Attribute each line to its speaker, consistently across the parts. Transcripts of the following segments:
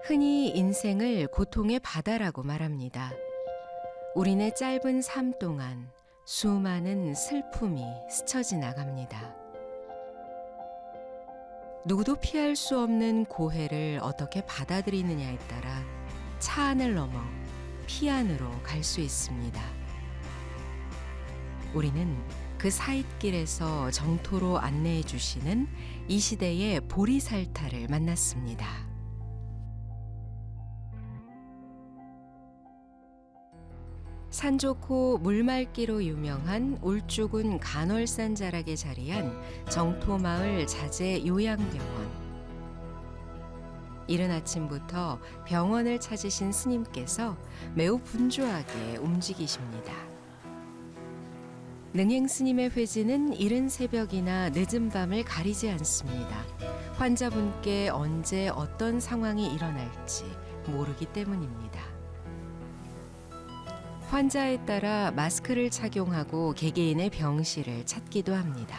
Speaker 1: 흔히 인생을 고통의 바다라고 말합니다. 우리네 짧은 삶 동안 수많은 슬픔이 스쳐 지나갑니다. 누구도 피할 수 없는 고해를 어떻게 받아들이느냐에 따라 차 안을 넘어 피안으로 갈 수 있습니다. 우리는 그 사잇길에서 정토로 안내해 주시는 이 시대의 보리살타를 만났습니다. 산 좋고 물 맑기로 유명한 울주군 간월산 자락에 자리한 정토마을 자재 요양병원. 이른 아침부터 병원을 찾으신 스님께서 매우 분주하게 움직이십니다. 능행 스님의 회지는 이른 새벽이나 늦은 밤을 가리지 않습니다. 환자분께 언제 어떤 상황이 일어날지 모르기 때문입니다. 환자에 따라 마스크를 착용하고 개개인의 병실을 찾기도 합니다.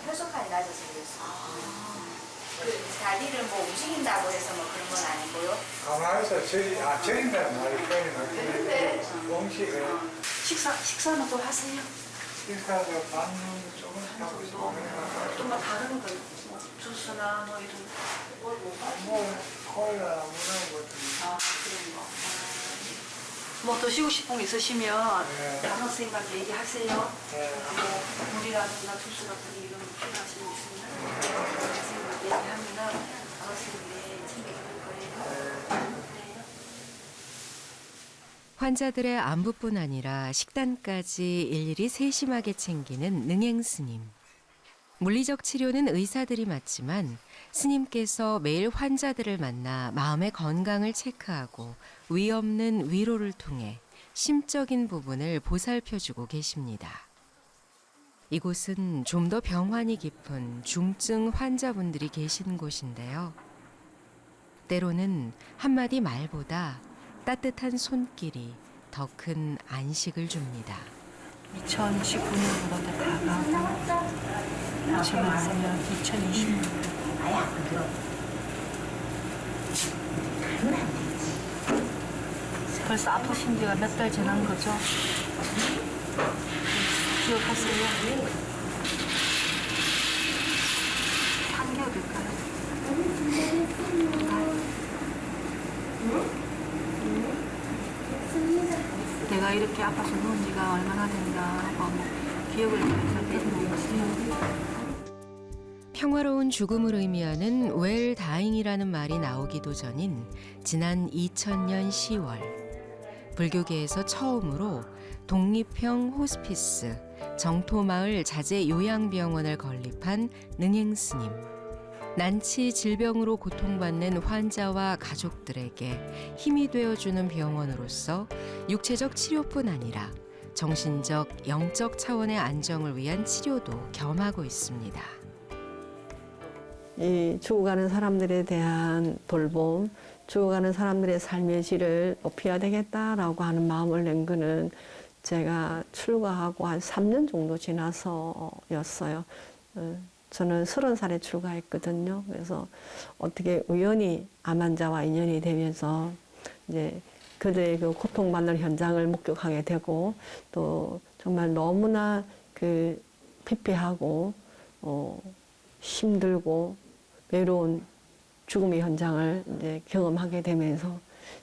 Speaker 2: 혈소판이 낮아서 그랬어요. 그 다리를 뭐 움직인다고 해서 뭐 그런 건 아니고요.
Speaker 3: 가만히서 저린다는 말이 표현을 음식을
Speaker 4: 식사는 또 하세요?
Speaker 3: 식사를 반은 조금 하고 있어요.
Speaker 4: 또뭐 다른 거, 뭐 주스나 뭐 이런
Speaker 3: 콜라 이런 것들.
Speaker 4: 그런 거. 뭐 드시고 싶은 거 있으시면 다른 선생님한테 얘기하세요. 뭐 물이라든가 주스 같은 거 이런 거 필요하신 거 있으면 선생님한테 얘기하면은 다른 선생님이 챙겨줄 거예요. 네.
Speaker 1: 환자들의 안부뿐 아니라 식단까지 일일이 세심하게 챙기는 능행 스님. 물리적 치료는 의사들이 맡지만 스님께서 매일 환자들을 만나 마음의 건강을 체크하고 위 없는 위로를 통해 심적인 부분을 보살펴주고 계십니다. 이곳은 좀 더 병환이 깊은 중증 환자분들이 계신 곳인데요. 때로는 한마디 말보다 따뜻한 손길이 더 큰 안식을 줍니다.
Speaker 4: 2019년보다 다가고 2020년 벌써 아프신 지가 몇 달 지난 거죠? 기억하세요? 3개월 될까요? 내가 이렇게 아파서 누운 지가 얼마나 된다 하고 기억을 잘 빼먹었어요.
Speaker 1: 평화로운 죽음을 의미하는 웰 다잉이라는 말이 나오기도 전인 지난 2000년 10월 불교계에서 처음으로 독립형 호스피스 정토마을 자재 요양병원을 건립한 능행 스님. 난치 질병으로 고통받는 환자와 가족들에게 힘이 되어주는 병원으로서 육체적 치료뿐 아니라 정신적, 영적 차원의 안정을 위한 치료도 겸하고 있습니다.
Speaker 5: 이 죽어가는 사람들에 대한 돌봄, 죽어가는 사람들의 삶의 질을 높여야 되겠다라고 하는 마음을 낸 거는 제가 출가하고 한 3년 정도 지나서였어요. 저는 30살에 출가했거든요. 그래서 어떻게 우연히 암 환자와 인연이 되면서 이제 그들의 그 고통받는 현장을 목격하게 되고 또 정말 너무나 그 피폐하고 힘들고 외로운 죽음의 현장을 이제 경험하게 되면서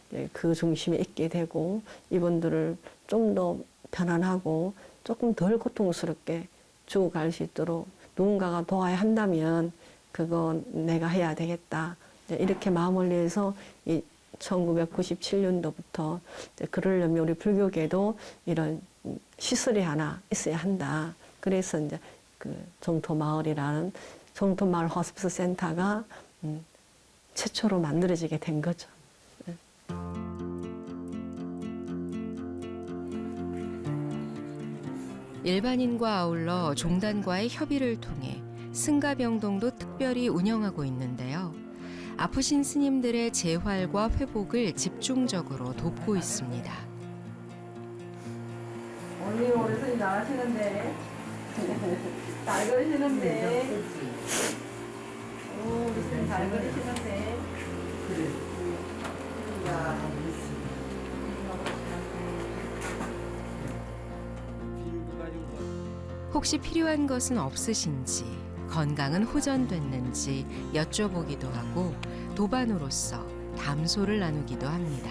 Speaker 5: 이제 그 중심에 있게 되고 이분들을 좀 더 편안하고 조금 덜 고통스럽게 죽어갈 수 있도록 누군가가 도와야 한다면 그건 내가 해야 되겠다. 이렇게 마음을 내서 이 1997년도부터 그러려면 우리 불교계도 이런 시설이 하나 있어야 한다. 그래서 이제 그 정토마을이라는 정토마을 호스피스 센터가 최초로 만들어지게 된 거죠.
Speaker 1: 일반인과 아울러 종단과의 협의를 통해 승가병동도 특별히 운영하고 있는데요. 아프신 스님들의 재활과 회복을 집중적으로 돕고 있습니다.
Speaker 4: 언니 오래서 나가시는데 잘 그리시는데. 오, 우리 스님 잘 그리시는데.
Speaker 1: 혹시 필요한 것은 없으신지, 건강은 호전됐는지 여쭤보기도 하고 도반으로서 담소를 나누기도 합니다.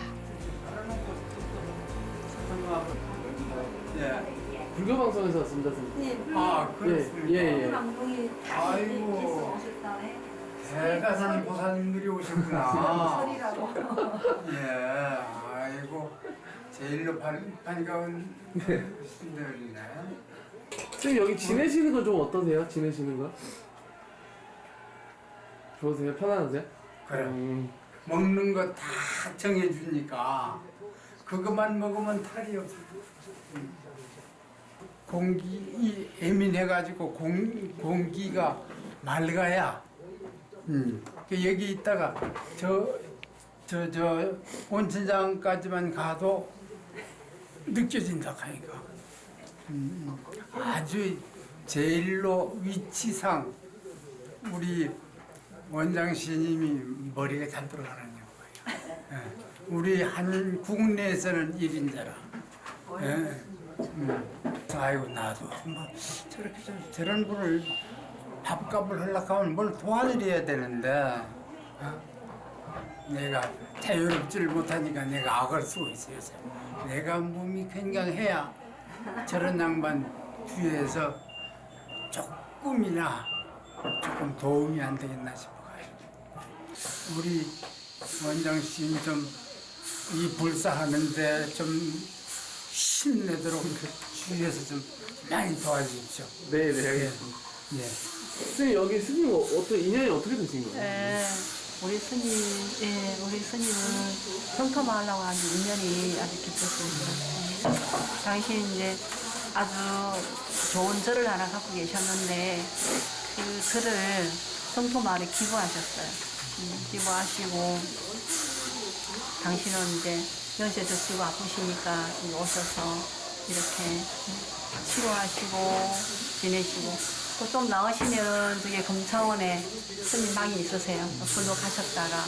Speaker 6: 불교 방송에서 왔습니다, 선생님.
Speaker 3: 아,
Speaker 6: 예,
Speaker 3: 그렇습니까?
Speaker 6: 예, 예.
Speaker 4: 감동이
Speaker 3: 아이고.
Speaker 4: 오셨다네.
Speaker 3: 대가산 보살님들이 오셨구나.
Speaker 4: 설이라고.
Speaker 3: 예, 아이고. 제일로 반가운 신들이네.
Speaker 6: 선생님, 여기 지내시는 거 좀 어떠세요? 지내시는 거? 좋으세요? 편안하세요?
Speaker 3: 그래. 먹는 거 다 정해주니까 그것만 먹으면 탈이 없어. 공기 예민해가지고 공기가 맑아야. 여기 있다가 저 온천장까지만 가도 느껴진다 하니까. 아주 제일로 위치상 우리 원장 스님이 머리가 잘 들어가는 거예요. 예. 우리 한 국내에서는 1인자라. 예. 아이고 나도 뭐 저렇게 저런 분을 밥값을 하려고 하면 뭘 도와드려야 되는데 내가 자유롭지를 못하니까 내가 악을 쓰고 있어요. 내가 몸이 건강해야 저런 양반 뒤에서 조금 도움이 안 되겠나 싶어가지고 우리 원장 씨는 좀 이 불사하는데 좀 힘내도록 주위에서 좀 많이 도와주십시오.
Speaker 6: 네, 네, 알겠습니다.
Speaker 3: 예.
Speaker 6: 선생님, 여기 스님 인연이 어떻게 되신 거예요?
Speaker 4: 네, 우리 스님은 성토마을라고 하는 인연이 아주 깊었습니다. 당시 이제 아주 좋은 절을 하나 갖고 계셨는데 그 절을 성토마을에 기부하셨어요. 기부하시고 당신은 이제 연세 드시고 아프시니까 오셔서 이렇게 치료하시고 지내시고 또 좀 나으시면 저기 금차원에 스님 방이 있으세요. 불로 가셨다가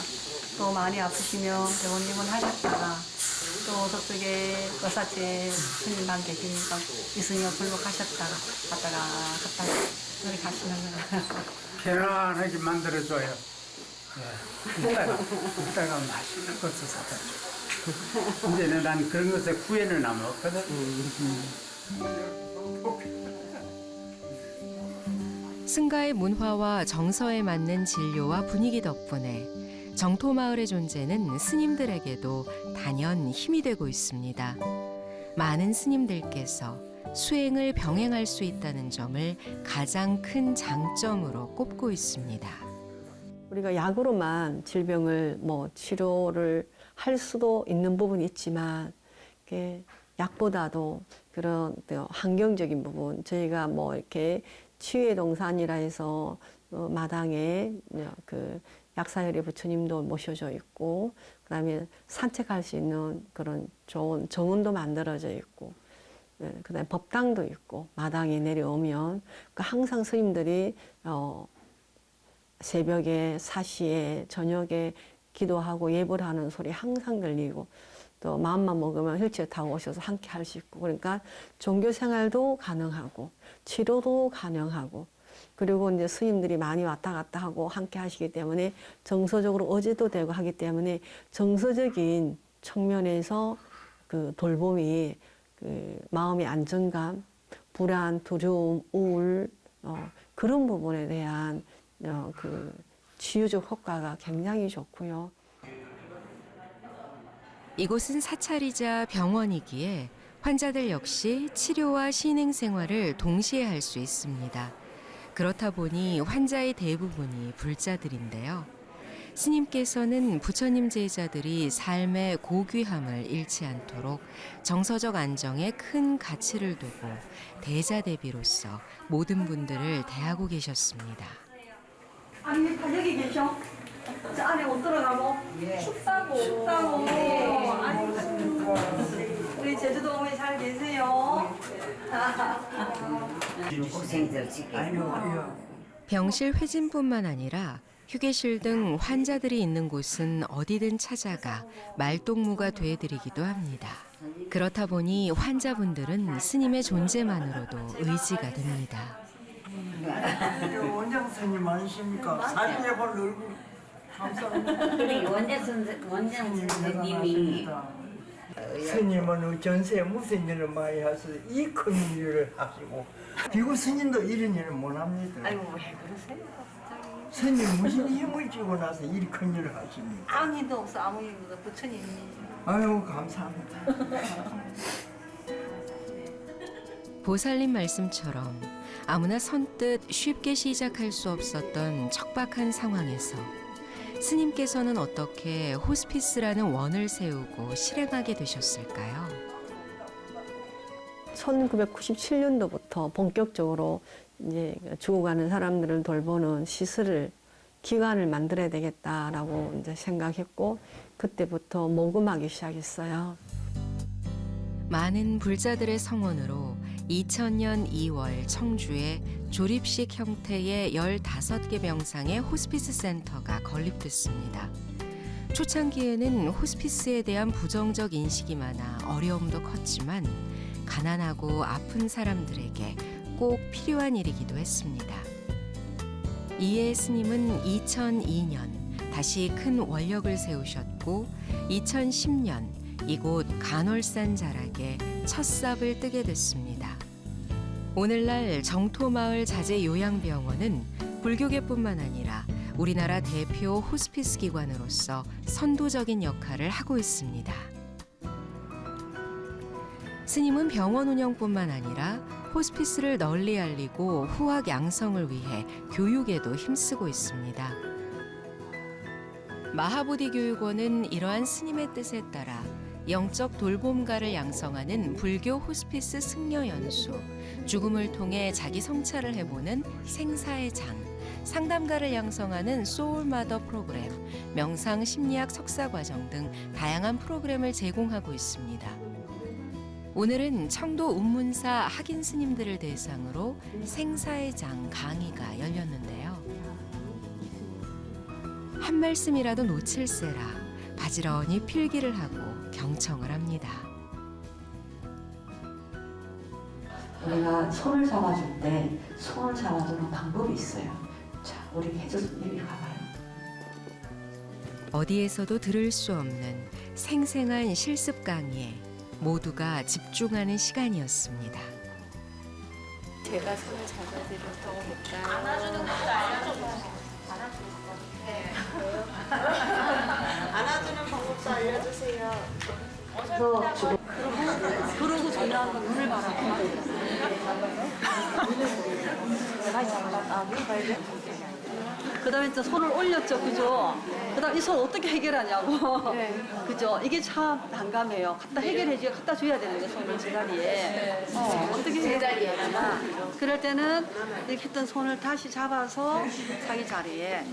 Speaker 4: 또 많이 아프시면 병원 입원하셨다가 또 저쪽에 의사제 스님 방 계시니까 이승엽 불로 가셨다가 갔다가 그렇게 가시는 거예요.
Speaker 3: 편안하게 만들어줘요. 예. 이따가 맛있는 것을 사다 줘. 이제는 난 그런 것에 후회는 안 먹거든.
Speaker 1: 승가의 문화와 정서에 맞는 진료와 분위기 덕분에 정토마을의 존재는 스님들에게도 단연 힘이 되고 있습니다. 많은 스님들께서 수행을 병행할 수 있다는 점을 가장 큰 장점으로 꼽고 있습니다.
Speaker 5: 우리가 약으로만 질병을 치료를 할 수도 있는 부분이 있지만 약보다도 그런 환경적인 부분 저희가 이렇게 치유의 동산이라 해서 마당에 그 약사열의 부처님도 모셔져 있고 그다음에 산책할 수 있는 그런 좋은 정원도 만들어져 있고 그다음에 법당도 있고 마당에 내려오면 항상 스님들이 새벽에 4시에 저녁에 기도하고 예불 하는 소리 항상 들리고 또 마음만 먹으면 휠체어 타고 오셔서 함께 할 수 있고 그러니까 종교 생활도 가능하고 치료도 가능하고 그리고 이제 스님들이 많이 왔다 갔다 하고 함께 하시기 때문에 정서적으로 의지도 되고 하기 때문에 정서적인 측면에서 그 돌봄이 그 마음의 안정감, 불안, 두려움, 우울 그런 부분에 대한 그 치유적 효과가 굉장히 좋고요.
Speaker 1: 이곳은 사찰이자 병원이기에 환자들 역시 치료와 신행 생활을 동시에 할 수 있습니다. 그렇다 보니 환자의 대부분이 불자들인데요. 스님께서는 부처님 제자들이 삶의 고귀함을 잃지 않도록 정서적 안정에 큰 가치를 두고 대자 대비로서 모든 분들을 대하고 계셨습니다.
Speaker 4: 아니 다 여기 계셔? 저 안에 못 들어가고 춥다고 아니 우리 제주도 어머니 잘 계세요?
Speaker 7: 고생들 지게.
Speaker 1: 병실 회진뿐만 아니라 휴게실 등 환자들이 있는 곳은 어디든 찾아가 말동무가 돼드리기도 합니다. 그렇다 보니 환자분들은 스님의 존재만으로도 의지가 됩니다.
Speaker 8: 원장 선생님 아니십니까? 사진에 볼 얼굴 감사합니다.
Speaker 7: 우리 원장 선생님이
Speaker 8: 스님은 전세에 무슨 일을 많이 하셔서 이 큰 일을 하시고 비구 스님도 이런 일을 못 합니다.
Speaker 4: 아이고 왜 그러세요?
Speaker 8: 스님 무슨 힘을 쥐고 나서 이 큰 일을 하십니까?
Speaker 4: 아무 힘도 없어 아무 힘도 없어 부처님이.
Speaker 8: 아유 감사합니다.
Speaker 1: 보살님 말씀처럼 아무나 선뜻 쉽게 시작할 수 없었던 척박한 상황에서 스님께서는 어떻게 호스피스라는 원을 세우고 실행하게 되셨을까요?
Speaker 5: 1997년도부터 본격적으로 이제 죽어가는 사람들을 돌보는 시설을 기관을 만들어야 되겠다라고 이제 생각했고 그때부터 모금하기 시작했어요.
Speaker 1: 많은 불자들의 성원으로 2000년 2월 청주에 조립식 형태의 15개 병상의 호스피스 센터가 건립됐습니다. 초창기에는 호스피스에 대한 부정적 인식이 많아 어려움도 컸지만 가난하고 아픈 사람들에게 꼭 필요한 일이기도 했습니다. 이에 스님은 2002년 다시 큰 원력을 세우셨고 2010년 이곳 간월산 자락에 첫 삽을 뜨게 됐습니다. 오늘날 정토마을 자재 요양병원은 불교계뿐만 아니라 우리나라 대표 호스피스 기관으로서 선도적인 역할을 하고 있습니다. 스님은 병원 운영뿐만 아니라 호스피스를 널리 알리고 후학 양성을 위해 교육에도 힘쓰고 있습니다. 마하보디 교육원은 이러한 스님의 뜻에 따라 영적 돌봄가를 양성하는 불교 호스피스 승려 연수, 죽음을 통해 자기 성찰을 해보는 생사의 장, 상담가를 양성하는 소울마더 프로그램, 명상 심리학 석사과정 등 다양한 프로그램을 제공하고 있습니다. 오늘은 청도 운문사 학인 스님들을 대상으로 생사의 장 강의가 열렸는데요. 한 말씀이라도 놓칠세라 바지런히 필기를 하고 경청을 합니다.
Speaker 9: 우리가 손을 잡아줄 때 손을 잡아주는 방법이 있어요. 자, 우리 해줘서 여기 가봐요.
Speaker 1: 어디에서도 들을 수 없는 생생한 실습 강의에 모두가 집중하는 시간이었습니다.
Speaker 2: 제가 손을 잡아드려도 될까요? 안아주는 것도 알려줘요. 안아주는 방법도 알려주세요.
Speaker 4: 그러고 전화하고 눈을 바라봐. 눈 봐야 돼? 그 다음에 또 손을 올렸죠, 그죠? 그 다음 이 손 어떻게 해결하냐고. 그죠? 이게 참 난감해요. 갖다 해결해줘야, 갖다 줘야 되는데, 손을 제자리에. 어떻게 제자리에. 그럴 때는 이렇게 했던 손을 다시 잡아서 자기 자리에.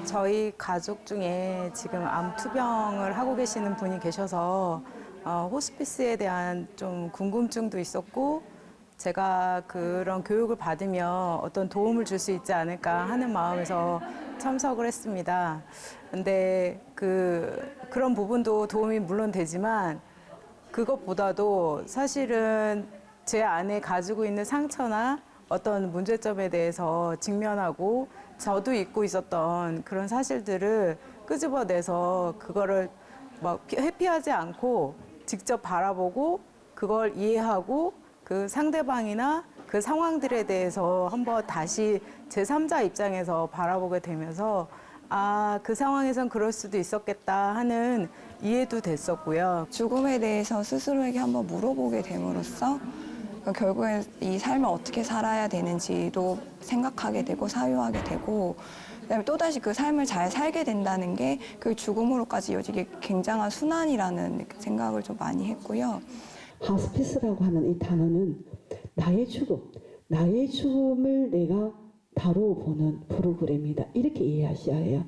Speaker 10: 저희 가족 중에 지금 암 투병을 하고 계시는 분이 계셔서 호스피스에 대한 좀 궁금증도 있었고 제가 그런 교육을 받으면 어떤 도움을 줄 수 있지 않을까 하는 마음에서 참석을 했습니다. 근데 그런 부분도 도움이 물론 되지만 그것보다도 사실은 제 안에 가지고 있는 상처나 어떤 문제점에 대해서 직면하고 저도 잊고 있었던 그런 사실들을 끄집어내서 그거를 막 회피하지 않고 직접 바라보고 그걸 이해하고 그 상대방이나 그 상황들에 대해서 한번 다시 제3자 입장에서 바라보게 되면서 아, 그 상황에선 그럴 수도 있었겠다 하는 이해도 됐었고요.
Speaker 11: 죽음에 대해서 스스로에게 한번 물어보게 됨으로써 결국에 이 삶을 어떻게 살아야 되는지도 생각하게 되고 사유하게 되고 그다음에 또다시 그 삶을 잘 살게 된다는 게 그 죽음으로까지 이어지게 굉장한 순환이라는 생각을 좀 많이 했고요.
Speaker 9: 하스피스라고 하는 이 단어는 나의 죽음을 내가 다뤄보는 프로그램이다. 이렇게 이해하셔야 해요.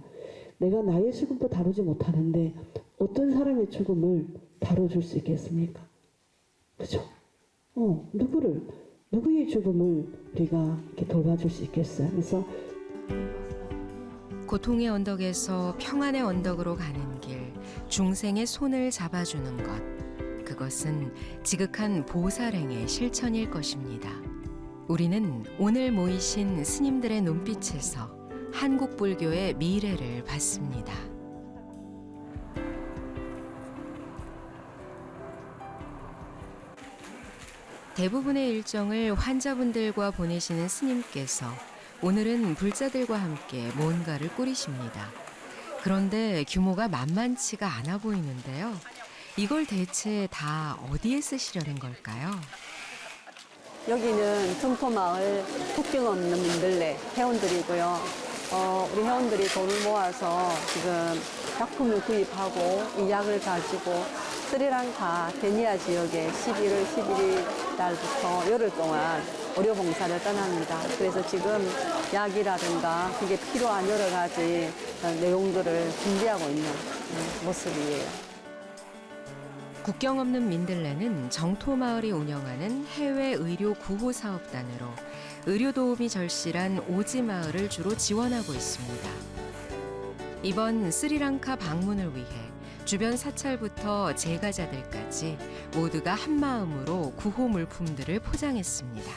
Speaker 9: 내가 나의 죽음도 다루지 못하는데 어떤 사람의 죽음을 다뤄줄 수 있겠습니까? 그죠? 누구의 죽음을 우리가 이렇게 돌봐줄 수 있겠어요? 그래서
Speaker 1: 고통의 언덕에서 평안의 언덕으로 가는 길, 중생의 손을 잡아주는 것. 그것은 지극한 보살행의 실천일 것입니다. 우리는 오늘 모이신 스님들의 눈빛에서 한국 불교의 미래를 봤습니다. 대부분의 일정을 환자분들과 보내시는 스님께서 오늘은 불자들과 함께 뭔가를 꾸리십니다. 그런데 규모가 만만치가 않아 보이는데요. 이걸 대체 다 어디에 쓰시려는 걸까요?
Speaker 5: 여기는 청토마을 국경 없는 민들레 회원들이고요. 우리 회원들이 돈을 모아서 지금 약품을 구입하고 이 약을 가지고 스리랑카 데니아 지역에 11월 11일 날부터 열흘 동안 의료봉사를 떠납니다. 그래서 지금 약이라든가 그게 필요한 여러 가지 내용들을 준비하고 있는 모습이에요.
Speaker 1: 국경 없는 민들레는 정토마을이 운영하는 해외 의료 구호 사업단으로 의료 도움이 절실한 오지 마을을 주로 지원하고 있습니다. 이번 스리랑카 방문을 위해 주변 사찰부터 제가자들까지 모두가 한마음으로 구호 물품들을 포장했습니다.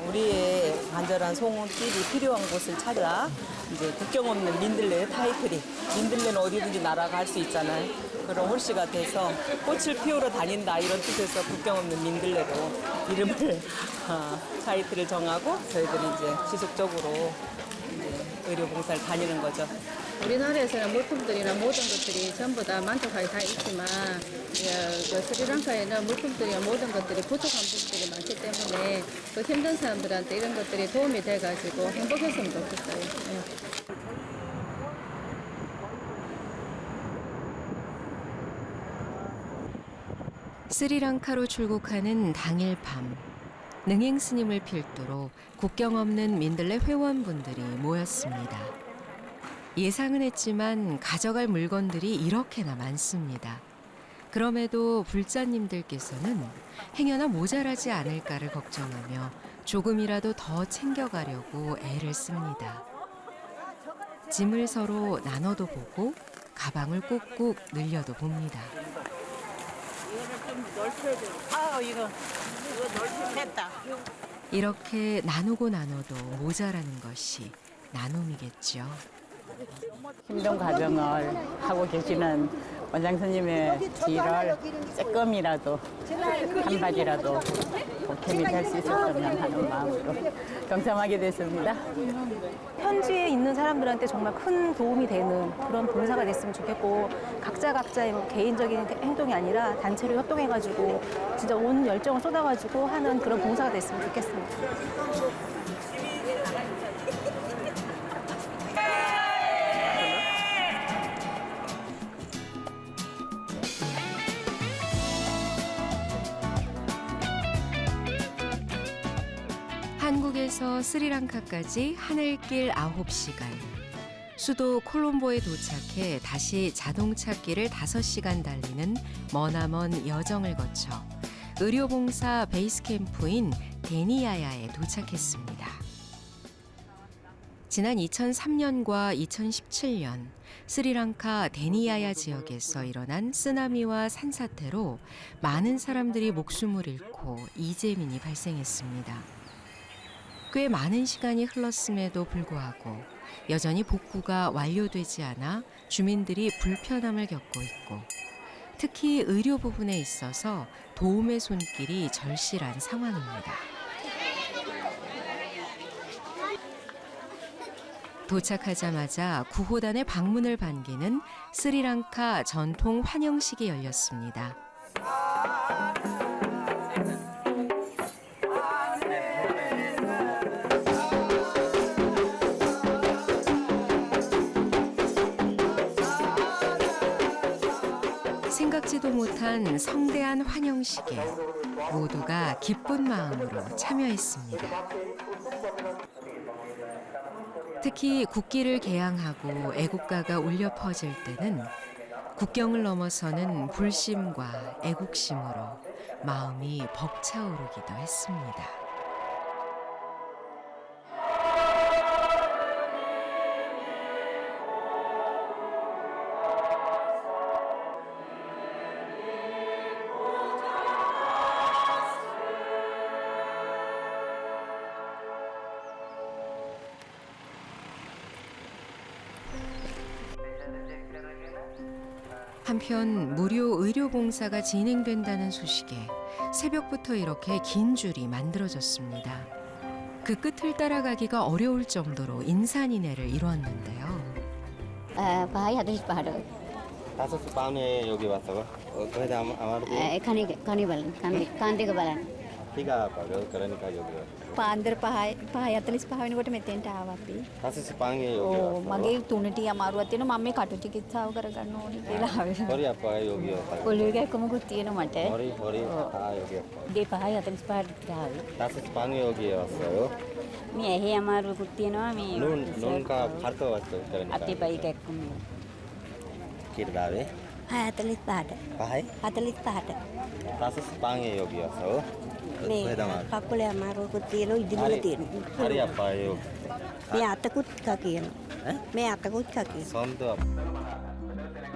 Speaker 12: 우리의 간절한 송원길이 필요한 곳을 찾아 이제 국경 없는 민들레 타이틀이 민들레는 어디든지 날아갈 수 있잖아요. 그런 홀씨가 돼서 꽃을 피우러 다닌다 이런 뜻에서 국경 없는 민들레로 이름을 타이틀을 정하고 저희들이 이제 지속적으로 이제 의료봉사를 다니는 거죠.
Speaker 13: 우리나라에서는 물품들이나 모든 것들이 전부 다 만족하게 다 있지만 스리랑카에는 물품들이나 모든 것들이 부족한 부분들이 많기 때문에 그 힘든 사람들한테 이런 것들이 도움이 돼가지고 행복했으면 좋겠어요.
Speaker 1: 스리랑카로 출국하는 당일 밤, 능행 스님을 필두로 국경 없는 민들레 회원분들이 모였습니다. 예상은 했지만 가져갈 물건들이 이렇게나 많습니다. 그럼에도 불자님들께서는 행여나 모자라지 않을까를 걱정하며 조금이라도 더 챙겨가려고 애를 씁니다. 짐을 서로 나눠도 보고 가방을 꾹꾹 늘려도 봅니다.
Speaker 14: 이거 넓혔다.
Speaker 1: 이렇게 나누고 나눠도 모자라는 것이 나눔이겠죠.
Speaker 15: 힘든 과정을 하고 계시는 원장 스님의 지혜를 조금이라도 한 가지라도 보탬이 될 수 있었으면 하는 마음으로 경sam하게 됐습니다.
Speaker 16: 현지에 있는 사람들한테 정말 큰 도움이 되는 그런 봉사가 됐으면 좋겠고 각자의 뭐 개인적인 행동이 아니라 단체로 협동해가지고 진짜 온 열정을 쏟아가지고 하는 그런 봉사가 됐으면 좋겠습니다.
Speaker 1: 한국에서 스리랑카까지 하늘길 9시간. 수도 콜롬보에 도착해 다시 자동차길을 5시간 달리는 머나먼 여정을 거쳐 의료봉사 베이스 캠프인 데니야야에 도착했습니다. 지난 2003년과 2017년 스리랑카 데니야야 지역에서 일어난 쓰나미와 산사태로 많은 사람들이 목숨을 잃고 이재민이 발생했습니다. 꽤 많은 시간이 흘렀음에도 불구하고 여전히 복구가 완료되지 않아 주민들이 불편함을 겪고 있고 특히 의료 부분에 있어서 도움의 손길이 절실한 상황입니다. 도착하자마자 구호단의 방문을 반기는 스리랑카 전통 환영식이 열렸습니다. 생각지도 못한 성대한 환영식에 모두가 기쁜 마음으로 참여했습니다. 특히 국기를 개양하고 애국가가 울려 퍼질 때는 국경을 넘어서는 불심과 애국심으로 마음이 벅차오르기도 했습니다. 한편 무료 의료 봉사가 진행된다는 소식에 새벽부터 이렇게 긴 줄이 만들어졌습니다. 그 끝을 따라가기가 어려울 정도로 인산인해를 이루었는데요.
Speaker 17: 다섯 밤에 여기 왔다고? 그래도 아마도 비가 아파요. 그러니까 여기 왔어요.
Speaker 18: පාන්දර 5:45 වෙනකොට මෙතෙන්ට ආවා අපි.
Speaker 17: 다섯 밤에 여기
Speaker 18: ඔව්
Speaker 17: 왔어요.
Speaker 18: මගේ තුනටි අමාරුවක් තියෙනවා මම මේ කටු චිකිත්සාව කරගන්න ඕනි කියලා ආවේ.
Speaker 17: 머리 아파요 여기 왔어요.
Speaker 18: ඔළුවේ ගැක්කමකුත් තියෙනවා මට.
Speaker 17: 머리 여기 아파요.
Speaker 18: උදේ 5:45ට ආවේ.
Speaker 17: 다섯 밤에 여기 왔어요.
Speaker 18: මේ ඇහි අමාරුවකුත් තියෙනවා මේ
Speaker 17: 눈가 파르터 왔어요. 그러니까.
Speaker 18: අතේ පයි ගැක්කම.
Speaker 17: 길다වේ
Speaker 18: 5:45ට.
Speaker 17: පහයි
Speaker 18: 45ට.
Speaker 17: 다섯 밤에 여기 왔어요.
Speaker 18: මේ
Speaker 17: 그래도
Speaker 18: කකුලේ අමාරුවකුත් තියෙනවා ඉදිරියට තියෙනවා.
Speaker 17: 다리 아파요.
Speaker 18: මේ අතකුත් කකියනවා. මේ අතකුත් කකියනවා.
Speaker 17: 손도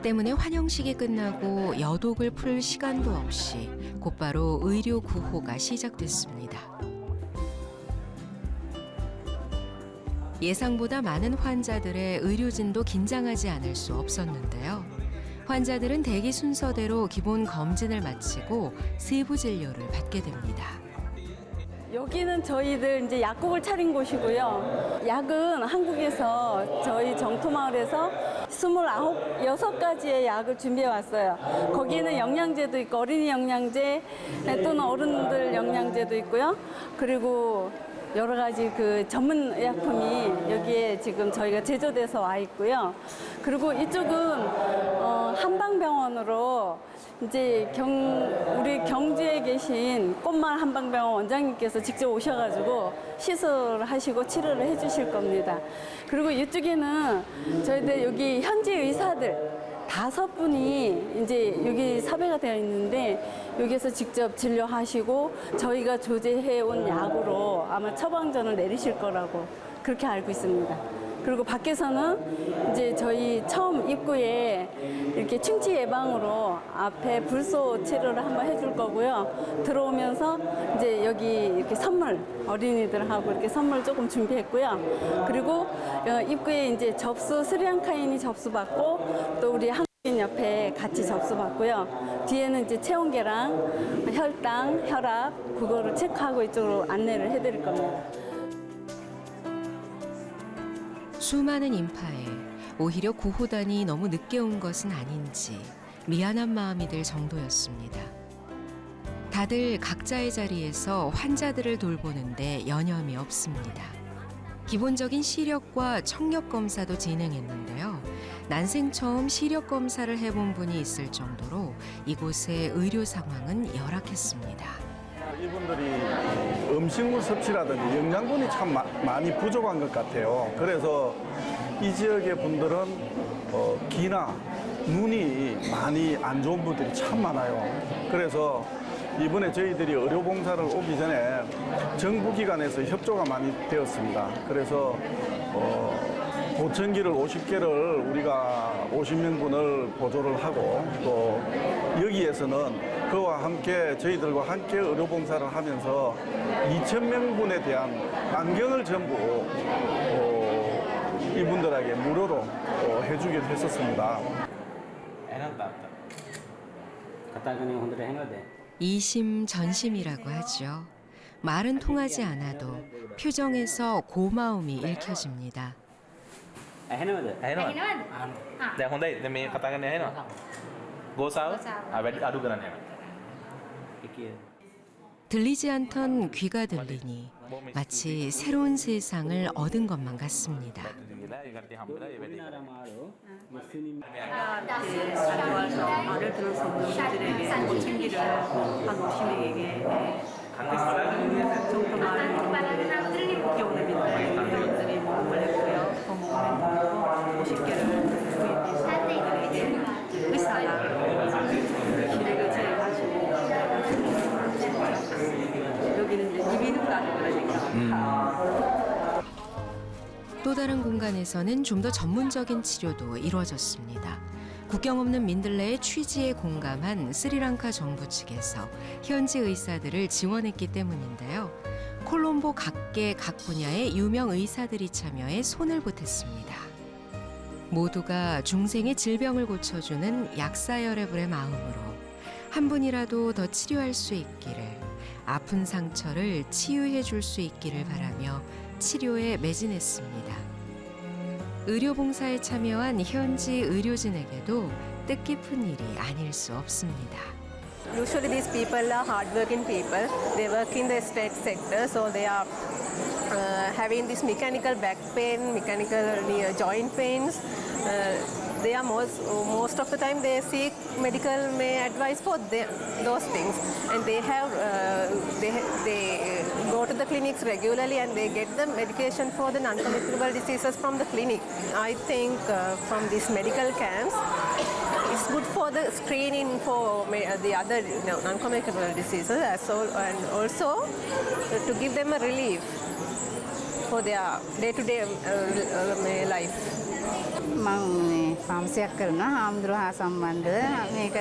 Speaker 1: 때문에 환영식이 끝나고 여독을 풀 시간도 없이 곧바로 의료 구호가 시작됐습니다. 예상보다 많은 환자들의 의료진도 긴장하지 않을 수 없었는데요. 환자들은 대기 순서대로 기본 검진을 마치고 세부 진료를 받게 됩니다.
Speaker 10: 여기는 저희들 이제 약국을 차린 곳이고요. 약은 한국에서 저희 정토마을에서 26가지의 약을 준비해 왔어요. 거기에는 영양제도 있고 어린이 영양제 또는 어른들 영양제도 있고요. 그리고 여러 가지 그 전문 의약품이 여기에 지금 저희가 제조돼서 와 있고요. 그리고 이쪽은 한방병원으로 이제 우리 경주에 계신 꽃말 한방병원 원장님께서 직접 오셔가지고 시술하시고 치료를 해주실 겁니다. 그리고 이쪽에는 저희들 여기 현지 의사들 5분이 이제 여기 섭외가 되어 있는데 여기서 직접 진료하시고 저희가 조제해 온 약으로 아마 처방전을 내리실 거라고 그렇게 알고 있습니다. 그리고 밖에서는 이제 저희 처음 입구에 이렇게 충치 예방으로 앞에 불소 치료를 한번 해줄 거고요. 들어오면서 이제 여기 이렇게 선물 어린이들하고 이렇게 선물 조금 준비했고요. 그리고 입구에 이제 접수 스리랑카인이 접수받고 또 우리 한국인 옆에 같이 접수받고요. 뒤에는 이제 체온계랑 혈당, 혈압 그거를 체크하고 이쪽으로 안내를 해드릴 겁니다.
Speaker 1: 수많은 인파에 오히려 구호단이 너무 늦게 온 것은 아닌지 미안한 마음이 들 정도였습니다. 다들 각자의 자리에서 환자들을 돌보는데 여념이 없습니다. 기본적인 시력과 청력 검사도 진행했는데요. 난생 처음 시력 검사를 해본 분이 있을 정도로 이곳의 의료 상황은 열악했습니다.
Speaker 19: 이분들이 음식물 섭취라든지 영양분이 참 많이 부족한 것 같아요. 그래서 이 지역의 분들은 귀나 눈이 많이 안 좋은 분들이 참 많아요. 그래서 이번에 저희들이 의료봉사를 오기 전에 정부기관에서 협조가 많이 되었습니다. 그래서 보청기를 50개를 우리가 50명분을 보조를 하고 또 여기에서는 그와 함께 저희들과 함께 의료봉사를 하면서 2,000명분에 대한 안경을 전부 이분들에게 무료로 해주기로 했었습니다.
Speaker 1: 이심전심이라고 하죠. 말은 통하지 않아도 표정에서 고마움이 읽혀집니다.
Speaker 20: දැන් හොඳයි. දැන් මේ කතා කරන්න ඇහෙනවා. ගෝසාව? වැඩි අඩු කරන්න යනවා.
Speaker 1: 들리지 않던 귀가 들리니 마치 새로운 세상을 얻은 것만 같습니다.
Speaker 4: 말을 들어서 없는 분들에게 보청기를 한 50명에게 정말 늦게 오는 민들이 먹음을 했고요. 더 먹으면 더 50개를 의사
Speaker 1: 또 다른 공간에서는 좀 더 전문적인 치료도 이루어졌습니다. 국경 없는 민들레의 취지에 공감한 스리랑카 정부 측에서 현지 의사들을 지원했기 때문인데요. 콜롬보 각계 각 분야의 유명 의사들이 참여해 손을 보탰습니다. 모두가 중생의 질병을 고쳐주는 약사여러분의 마음으로 한 분이라도 더 치료할 수 있기를, 아픈 상처를 치유해 줄 수 있기를 바라며 치료에 매진했습니다. 의료봉사에 참여한 현지 의료진에게도 뜻깊은 일이 아닐 수 없습니다.
Speaker 21: Usually these people are hardworking people. They work in the estate sector, so they are having this mechanical back pain, mechanical joint pains. They are most of the time they seek medical advice for those things, and they go to the clinics regularly and they get the medication for the non-communicable diseases from the clinic. I think from these medical camps, it's good for the screening for the other non-communicable diseases and also to give them a relief for their day-to-day life.
Speaker 22: මම ෆාමසියක් කරනවා හාමුදුරුවෝ හා සම්බන්ධව මේකට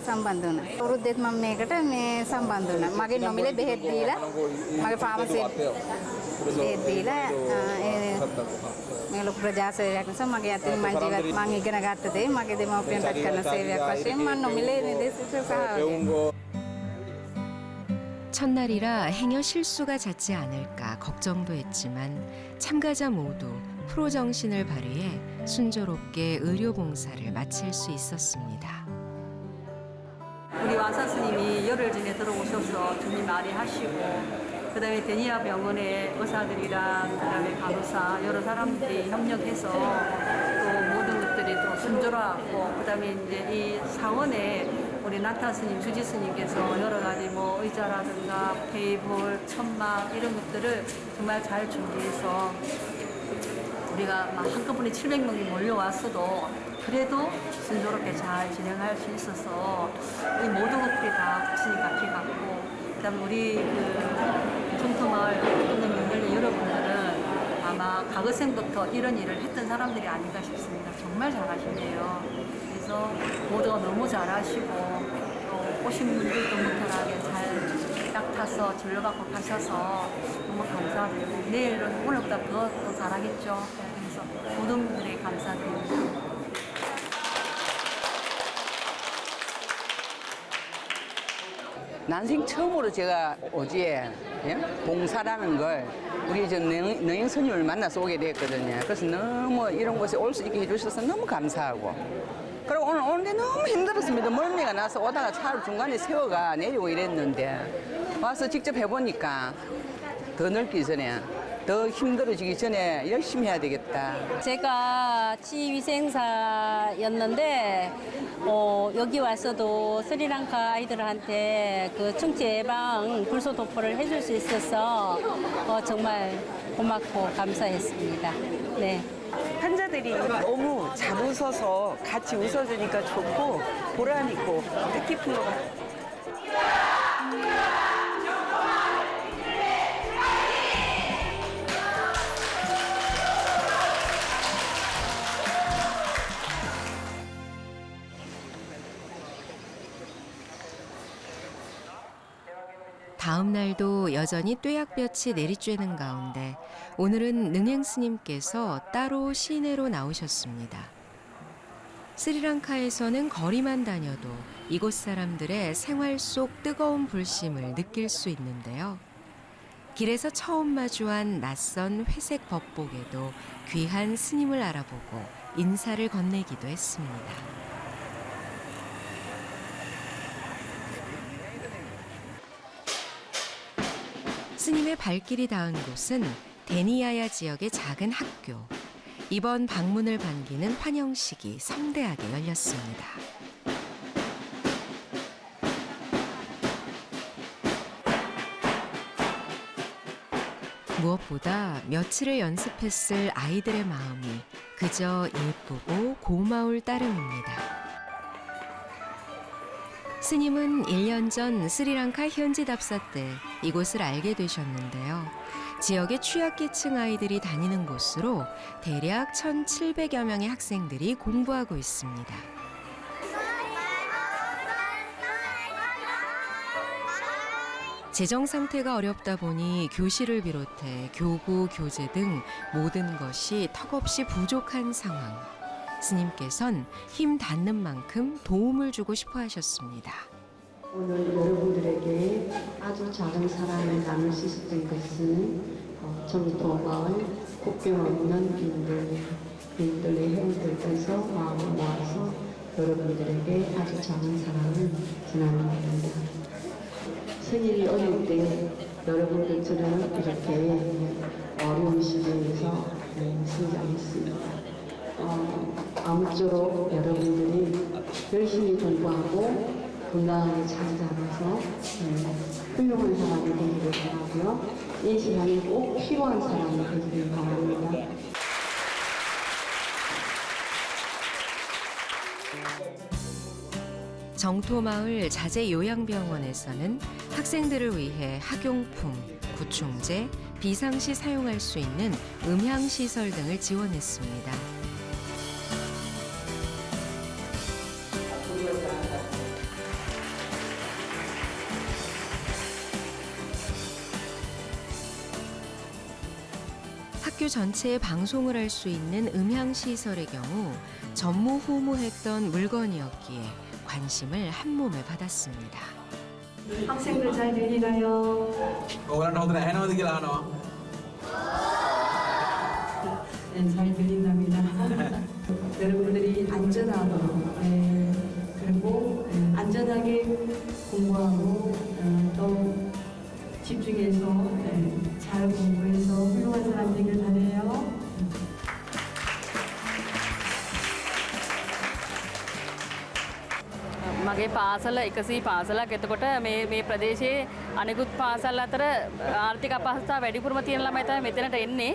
Speaker 22: සම්බන්ධ වුණා. අවුරුද්දෙත් මම මේකට සම්බන්ධ වුණා. මගේ නොමිලේ බෙහෙත් දීලා මගේ ෆාමසියේ බෙහෙත් දීලා මේ ලොකු ප්‍රජාසේවයක් නිසා මගේ අතින් මම ජීවත් මම ඉගෙන ගත්ත දේ මගේ දෙමව්පියන්ට කරන සේවයක් වශයෙන් මම නොමිලේ නිදේශක සහාය.
Speaker 1: 첫날이라 행여 실수가 잦지 않을까 걱정도 했지만 참가자 모두 프로 정신을 발휘해 순조롭게 의료 봉사를 마칠 수 있었습니다.
Speaker 4: 우리 완사 스님이 열흘 전에 들어오셔서 주님 말이하시고 그다음에 데니아 병원의 의사들이랑 그다음에 간호사 여러 사람들이 협력해서 또 모든 것들이 또 순조롭고 그다음에 이제 이 사원에 우리 나타 스님, 주지 스님께서 여러 가지 뭐 의자라든가 테이블, 천막 이런 것들을 정말 잘 준비해서 우리가 막 한꺼번에 700명이 몰려왔어도 그래도 순조롭게 잘 진행할 수 있어서 이 모든 것들이 다 스님 같이 갔고 그다음에 우리 그 정토마을 있는 민들레 여러분들은 아마 과거생부터 이런 일을 했던 사람들이 아닌가 싶습니다. 정말 잘하시네요. 그래서 모두가 너무 잘하시고 또 오신 분들도 무탈하게 잘 딱 타서 진료받고 가셔서 너무 감사드리고 내일은 오늘보다 더 잘하겠죠. 그래서 모든 분들에게 감사드립니다.
Speaker 23: 난생 처음으로 제가 어제 봉사라는 걸 우리 저 능행 스님을 만나서 오게 됐거든요. 그래서 너무 이런 곳에 올 수 있게 해주셔서 너무 감사하고 그리고 오늘 오는데 너무 힘들었습니다. 멀미가 나서 오다가 차를 중간에 세워가 내리고 이랬는데 와서 직접 해보니까 더 늙기 전에 더 힘들어지기 전에 열심히 해야 되겠다.
Speaker 24: 제가 치위생사였는데 여기 와서도 스리랑카 아이들한테 그 충치 예방 불소 도포를 해줄 수 있어서 정말 고맙고 감사했습니다. 네.
Speaker 25: 환자들이 너무 잘 웃어서 같이 웃어주니까 좋고 보람 있고 뜻깊은 것 같아요.
Speaker 1: 다음 날도 여전히 뙤약볕이 내리쬐는 가운데 오늘은 능행 스님께서 따로 시내로 나오셨습니다. 스리랑카에서는 거리만 다녀도 이곳 사람들의 생활 속 뜨거운 불심을 느낄 수 있는데요. 길에서 처음 마주한 낯선 회색 법복에도 귀한 스님을 알아보고 인사를 건네기도 했습니다. 스님의 발길이 닿은 곳은 데니아야 지역의 작은 학교. 이번 방문을 반기는 환영식이 성대하게 열렸습니다. 무엇보다 며칠을 연습했을 아이들의 마음이 그저 예쁘고 고마울 따름입니다. 스님은 1년 전 스리랑카 현지 답사 때 이곳을 알게 되셨는데요. 지역의 취약계층 아이들이 다니는 곳으로 대략 1,700여 명의 학생들이 공부하고 있습니다. 재정 상태가 어렵다 보니 교실을 비롯해 교구, 교재 등 모든 것이 턱없이 부족한 상황. 스님께선 힘 닿는 만큼 도움을 주고 싶어 하셨습니다.
Speaker 9: 오늘 여러분들에게 아주 작은 사랑을 나눌 수 있었던 것은 정토마을 국경 없는 빈들의 형들께서 마음을 모아서 여러분들에게 아주 작은 사랑을 전하는 겁니다. 생일이 어릴 때 여러분들처럼 이렇게 어려운 시기에서 성장했습니다. 아무쪼록 여러분들이 열심히 공부하고 건강하게 잘 자라서 훌륭한 사람이 되기를 바라고요. 이 시간에 꼭 필요한 사람이 되기를 바랍니다.
Speaker 1: 정토마을 자제요양병원에서는 학생들을 위해 학용품, 구충제, 비상시 사용할 수 있는 음향시설 등을 지원했습니다. 학교 전체에 방송을 할 수 있는 음향시설의 경우 전무후무했던 물건이었기에 관심을 한몸에 받았습니다.
Speaker 9: 학생들 잘 들리나요? 네, 잘 들린답니다. 여러분들이 안전하고 그리고 안전하게 공부하고 또 집중해서 잘 공부해서 훌륭한 사람 되길 바라요.
Speaker 2: මගේ පාසල 100 පාසලක්. එතකොට මේ ප්‍රදේශයේ අනෙකුත් පාසල් අතර ආර්ථික අපහසුතාව වැඩිපුරම තියෙන ළමයි තමයි මෙතනට එන්නේ.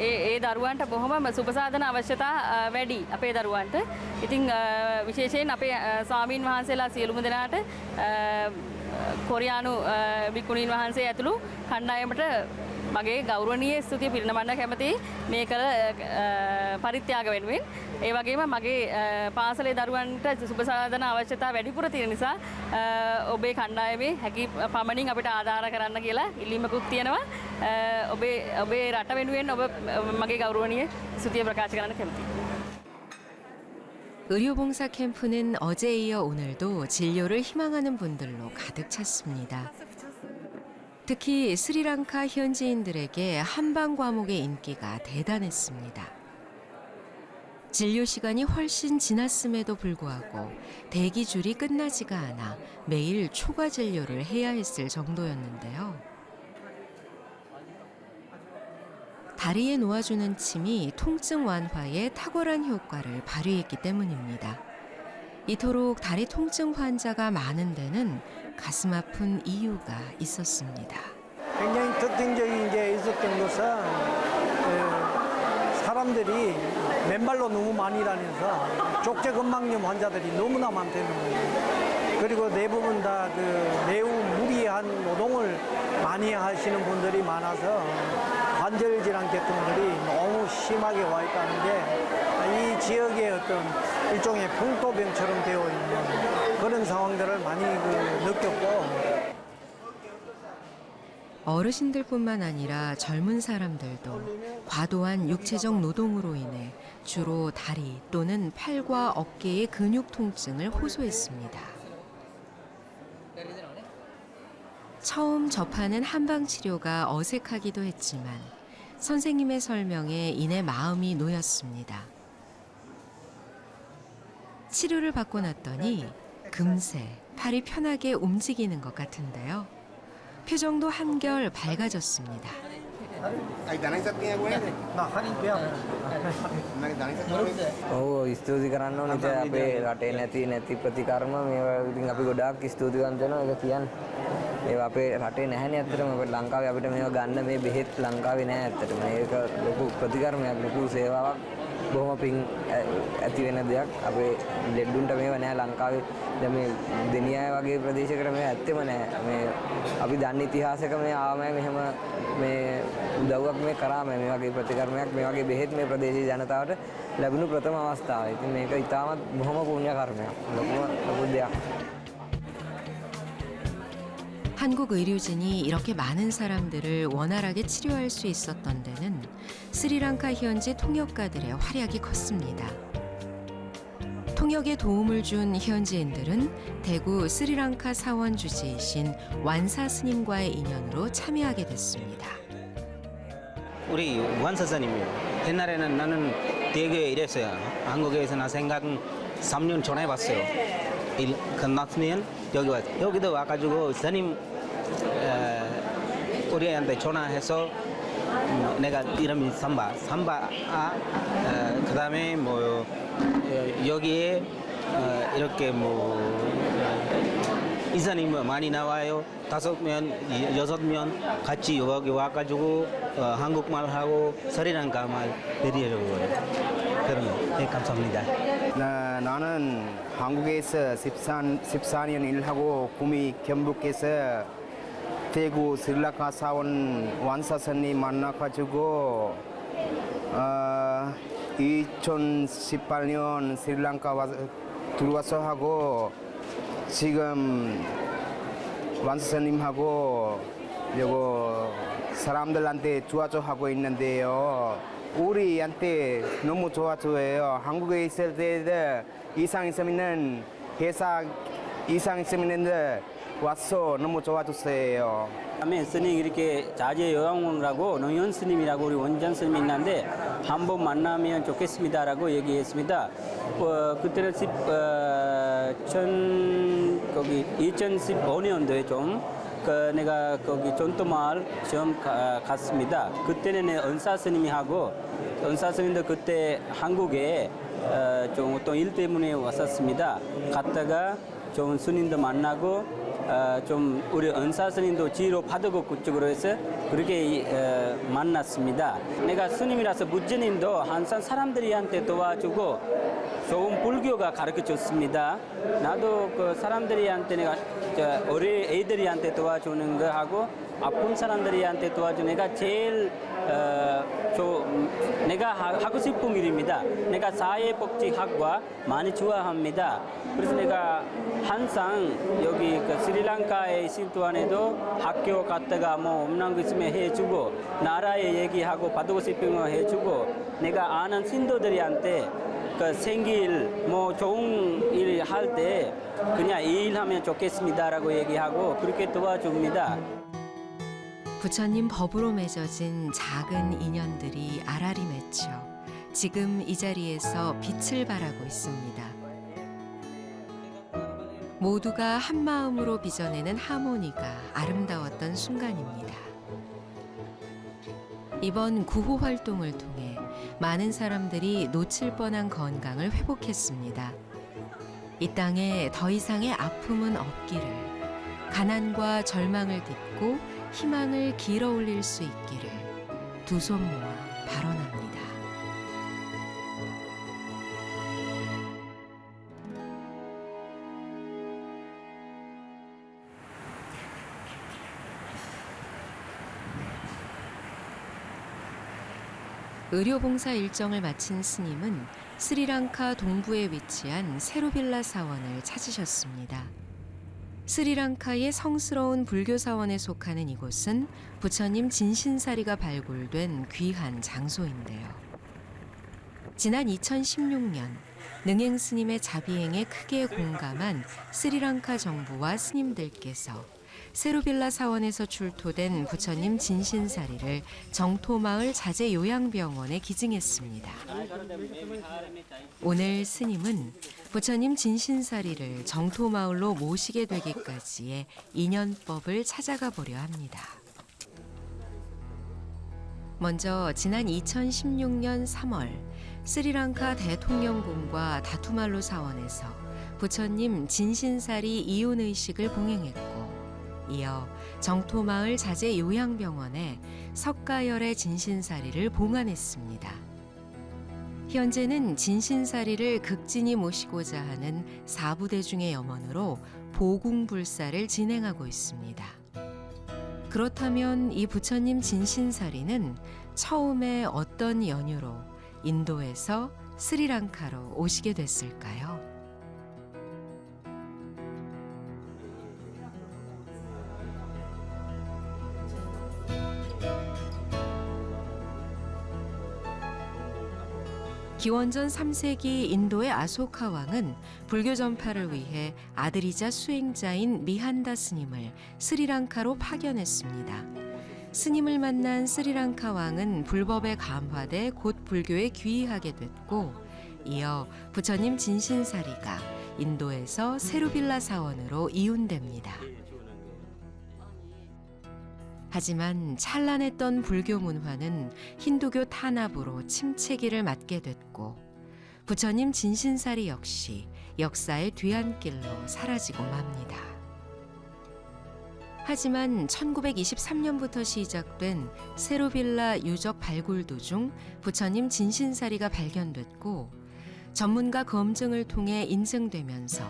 Speaker 2: ඒ දරුවන්ට බොහොම සුබසාධන අවශ්‍යතා වැඩි අපේ දරුවන්ට. ඉතින් විශේෂයෙන් අපේ ස්වාමීන් වහන්සේලා සියලුම දෙනාට කොරියානු විකුණීන් වහන්සේ ඇතුළු කණ්ඩායමට මගේ ගෞරවනීය ස්තුතිය පිරිනමන්න කැමතියි මේ කළ පරිත්‍යාග වෙනුවෙන්. ඒ වගේම මගේ පාසලේ දරුවන්ට සුබසාධන අවශ්‍යතා වැඩිපුර තියෙන නිසා ඔබේ කණ්ඩායමේ හැකි පමණින් අපිට ආධාර කරන්න කියලා ඉල්ලීමකුත් තියෙනවා. ඔබේ රට වෙනුවෙන් ඔබ මගේ ගෞරවනීය ස්තුතිය ප්‍රකාශ කරන්න කැමතියි.
Speaker 1: 의료봉사 캠프는 어제에 이어 오늘도 진료를 희망하는 분들로 가득 찼습니다. 특히 스리랑카 현지인들에게 한방 과목의 인기가 대단했습니다. 진료 시간이 훨씬 지났음에도 불구하고 대기 줄이 끝나지가 않아 매일 초과 진료를 해야 했을 정도였는데요. 다리에 놓아주는 침이 통증 완화에 탁월한 효과를 발휘했기 때문입니다. 이토록 다리 통증 환자가 많은 데는 가슴 아픈 이유가 있었습니다.
Speaker 3: 굉장히 특징적인 게 있었던 것은 사람들이 맨발로 너무 많이 다녀서 족저근막염 환자들이 너무나 많다는 거예요. 그리고 대부분 다 매우 무리한 노동을 많이 하시는 분들이 많아서 관절 질환 계통들이 너무 심하게 와 있다는 게 이 지역의 어떤 일종의 풍토병처럼 되어 있는 그런 상황들을 많이 느꼈고.
Speaker 1: 어르신들뿐만 아니라 젊은 사람들도 과도한 육체적 노동으로 인해 주로 다리 또는 팔과 어깨의 근육 통증을 호소했습니다. 처음 접하는 한방 치료가 어색하기도 했지만 선생님의 설명에 이내 마음이 놓였습니다. 치료를 받고 났더니 금세 팔이 편하게 움직이는 것 같은데요. 표정도 한결 밝아졌습니다.
Speaker 6: ස්තුති කරන්න ඕනේ. ඉතින් අපේ රටේ නැති ප්‍රතිකර්ම මේවා ඉතින් අපි ගොඩාක් ස්තුතිවන්ත වෙනවා ඒක කියන්නේ.
Speaker 17: ඒවා අපේ රටේ නැහැනේ ඇත්තටම අපේ ලංකාවේ අපිට මේවා ගන්න මේ බෙහෙත් ලංකාවේ නැහැ ඇත්තටම. මේක ලොකු ප්‍රතිකර්මයක් ලොකු සේවාවක්. බොහොම පිං ඇති වෙන දෙයක්. අපේ ලෙඩුන්ට මේවා නැහැ ලංකාවේ. දැන් මේ දෙනියාය වගේ ප්‍රදේශයකට මේවා ඇත්තෙම නැහැ. මේ අපි දන්න ඉතිහාසයක මේ ආවම මෙහෙම මේ උදව්වක් මේ කරාම මේ වගේ ප්‍රතිකර්මයක් මේ වගේ බෙහෙත් මේ ප්‍රදේශීය ජනතාවට ලැබුණු ප්‍රථම අවස්ථාව. ඉතින් මේක ඉතාමත් බොහොම පුණ්‍ය කර්මයක්. ලොකු දෙයක්.
Speaker 1: 한국 의료진이 이렇게 많은 사람들을 원활하게 치료할 수 있었던 데는 스리랑카 현지 통역가들의 활약이 컸습니다. 통역에 도움을 준 현지인들은 대구 스리랑카 사원 주지이신 완사 스님과의 인연으로 참여하게 됐습니다.
Speaker 5: 우리 완사 스님이요. 옛날에는 나는 대구에 일했어요. 한국에서 나 생각 3년 전에 봤어요. 일 끝났으면 여기도 와가지고 스님 우리한테 전화해서 내가 이름이 삼바 그다음에 뭐 여기에 이렇게 뭐 이사님 많이 나와요. 5명, 6명 같이 여기 와가지고 한국말 하고 스리랑카 말 내리려고요. 그럼 네, 감사합니다.
Speaker 6: 나는 한국에서 14년 일하고 꿈이 경북에서 대구 스리랑카 사원 완사 스님 만나가지고 2018년 스리랑카 들어와서 하고 지금 완사 스님하고 요거 사람들한테 도와줘 하고 있는데요. 우리한테 너무 좋아져요. 한국에 있을 때 이상 있으면은 회사 이상 있으면은 와서 너무 좋아졌어요.
Speaker 5: 다음에 스님 이렇게 자제 요양원이라고 노현 스님이라고 우리 원장 스님이 있는데 한번 만나면 좋겠습니다라고 얘기했습니다. 그때는 2015년도에 좀 내가 거기 전토마을 처음 갔습니다. 그때는 은사 스님이 하고 은사 스님도 그때 한국에 좀 어떤 일 때문에 왔었습니다. 갔다가 좋은 스님도 만나고 좀 우리 은사 스님도 지로 받고 그쪽으로 해서 그렇게 만났습니다. 내가 스님이라서 부처님도 항상 사람들이한테 도와주고 좋은 불교가 가르쳐줬습니다. 나도 그 사람들이한테 내가 어린 애들이한테 도와주는 거 하고 아픈 사람들이한테 도와주는 내가 제일 내가 하고 싶은 일입니다. 내가 사회복지학과 많이 좋아합니다. 그래서 내가 항상 여기 그 스리랑카에 있을 동안에도 학교 갔다가 뭐 없는 거 있으면 해주고 나라에 얘기하고 받고 싶은 거 해주고 내가 아는 신도들한테 그 생길 뭐 좋은 일 할 때 그냥 이 일하면 좋겠습니다라고 얘기하고 그렇게 도와줍니다.
Speaker 1: 부처님 법으로 맺어진 작은 인연들이 알알이 맺혀 지금 이 자리에서 빛을 발하고 있습니다. 모두가 한 마음으로 빚어내는 하모니가 아름다웠던 순간입니다. 이번 구호 활동을 통해 많은 사람들이 놓칠 뻔한 건강을 회복했습니다. 이 땅에 더 이상의 아픔은 없기를, 가난과 절망을 딛고 희망을 길어 올릴 수 있기를 두 손 모아 발언합니다. 의료봉사 일정을 마친 스님은 스리랑카 동부에 위치한 세로빌라 사원을 찾으셨습니다. 스리랑카의 성스러운 불교 사원에 속하는 이곳은 부처님 진신사리가 발굴된 귀한 장소인데요. 지난 2016년 능행 스님의 자비행에 크게 공감한 스리랑카 정부와 스님들께서 세로빌라 사원에서 출토된 부처님 진신사리를 정토마을 자제요양병원에 기증했습니다. 오늘 스님은 부처님 진신사리를 정토마을로 모시게 되기까지의 인연법을 찾아가 보려 합니다. 먼저 지난 2016년 3월 스리랑카 대통령궁과 다투말루 사원에서 부처님 진신사리 이혼의식을 봉행했고 이어 정토마을 자재 요양병원에 석가열의 진신사리를 봉안했습니다. 현재는 진신사리를 극진히 모시고자 하는 사부대중의 염원으로 보궁불사를 진행하고 있습니다. 그렇다면 이 부처님 진신사리는 처음에 어떤 연유로 인도에서 스리랑카로 오시게 됐을까요? 기원전 3세기 인도의 아소카 왕은 불교 전파를 위해 아들이자 수행자인 미한다 스님을 스리랑카로 파견했습니다. 스님을 만난 스리랑카 왕은 불법에 감화돼 곧 불교에 귀의하게 됐고, 이어 부처님 진신사리가 인도에서 세루빌라 사원으로 이운됩니다. 하지만 찬란했던 불교 문화는 힌두교 탄압으로 침체기를 맞게 됐고, 부처님 진신사리 역시 역사의 뒤안길로 사라지고 맙니다. 하지만 1923년부터 시작된 세루빌라 유적 발굴도 중 부처님 진신사리가 발견됐고, 전문가 검증을 통해 인증되면서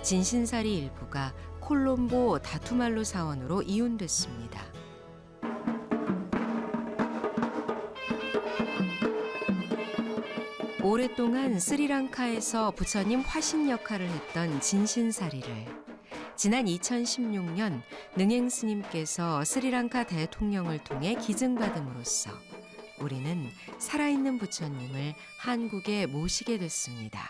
Speaker 1: 진신사리 일부가 콜롬보 다투말루 사원으로 이운됐습니다. 오랫동안 스리랑카에서 부처님 화신 역할을 했던 진신사리를 지난 2016년 능행 스님께서 스리랑카 대통령을 통해 기증받음으로써 우리는 살아있는 부처님을 한국에 모시게 됐습니다.